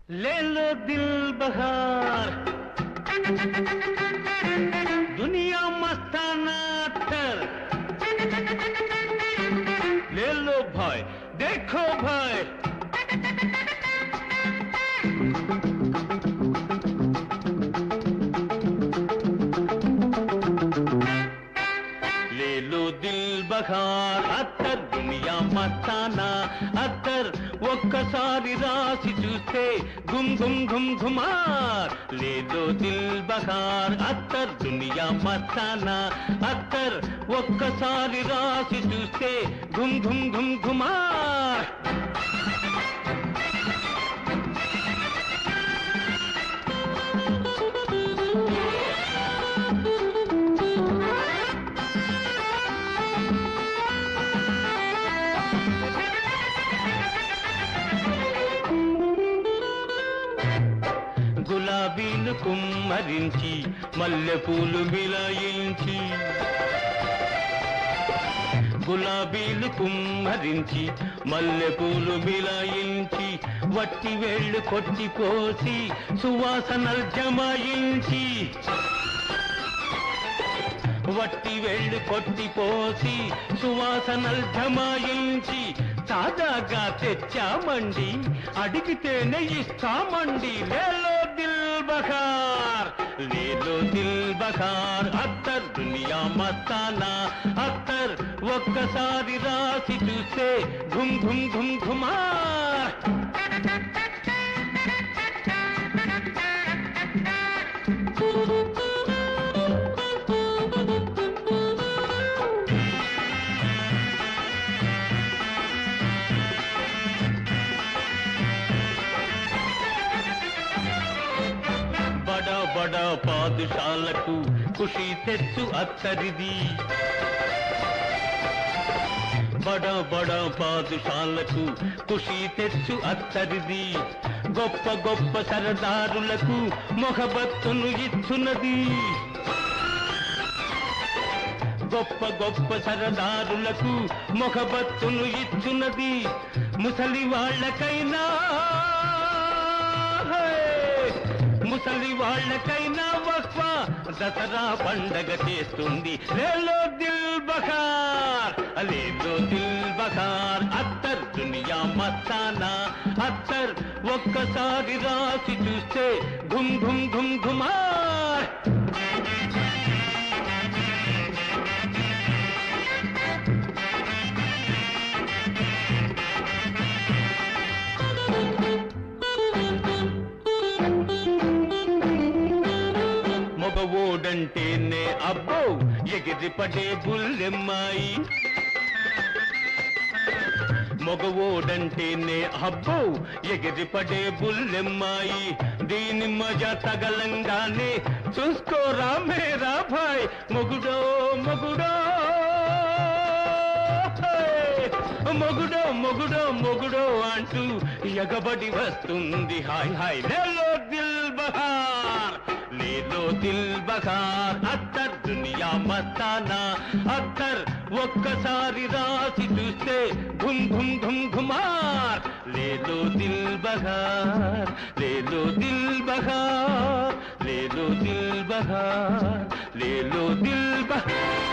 ले लो दिल बहार दुनिया मस्ताना तर ले लो भाई देखो भाई ले लो दिल बहार अत्तर दुनिया मस्ताना अत्तर ఒక్కసారి రాసి చూస్తే గుమ్ గుమ్ గుమ్ గుమార్ లేదో దిల్ బహార్ అత్తర్ దునియా మస్తానా అత్తర్ ఒక్కసారి రాసి చూస్తే గుమ్ గుమ్ గుమ్ గుమార్ గులాబీలు కుమ్మరించి మల్లెపూలు మిలాయించి గులాబీలు కుమ్మరించి మల్లెపూలు మిలాయించి వట్టి వేళ్ళు కొట్టిపోసి సువాసనలు జమాయించి వట్టి వేళ్ళు కొట్టిపోసి సువాసనలు జమాయించి తాజాగా తెచ్చామండి అడిగితేనే ఇస్తామండి లేలో దిల్ బహార్ లేలో దిల్ బహార్ అత్తర్ దునియా మస్తానా అత్తర్ ఒక్కసారి రాసి చూస్తే ఘుమ్ ఘుమ్ ఘుమ్ ఘుమార్ బడా పాదుషాలకు ఖుషి తెచ్చు అత్తరిది బడా పాదుషాలకు ఖుషి తెచ్చు అత్తరిది గొప్ప గొప్ప సరదారులకు మొహబత్తును ఇచ్చున్నది గొప్ప గొప్ప సరదారులకు మొహబత్తును ఇచ్చున్నది ముసలి వాళ్ళకైనా ముసలి వాళ్ళకైనా వక్ఫా దసరా పండగ చేస్తుంది లేలో దిల్ బహార్ లేలో దిల్ బహార్ అత్తర్ దునియా మస్తానా అత్తర్ ఒక్కసారి రాసి చూస్తే ఘుమ్ ఘుమ్ ఘుమ్ ఘుమార్ మగవోడంటేనే అబ్బో ఎగిరిపడే బుల్లెమ్మాయి మగవోడంటేనే అబ్బో ఎగిరిపడే బుల్లెమ్మాయి దీని మజా తగలంగానే చూసుకోరా మేరా భాయ్ మొగుడో మొగుడో మొగుడో మొగుడో మొగుడో అంటూ ఎగబడి వస్తుంది హాయ్ హాయ్ లేలో దిల్ బహార్ లేలో దిల్ బహార్ అత్తర్ దునియా మస్తానా అత్తర్ ఒక్కసారి రాసి చూస్తే ఘుమ్ ఘుమ్ ఘుమ్ ఘుమార్ లేలో దిల్ బహార్ లేలో దిల్ బహార్ లేలో దిల్ బహార్ లేలో దిల్ బహార్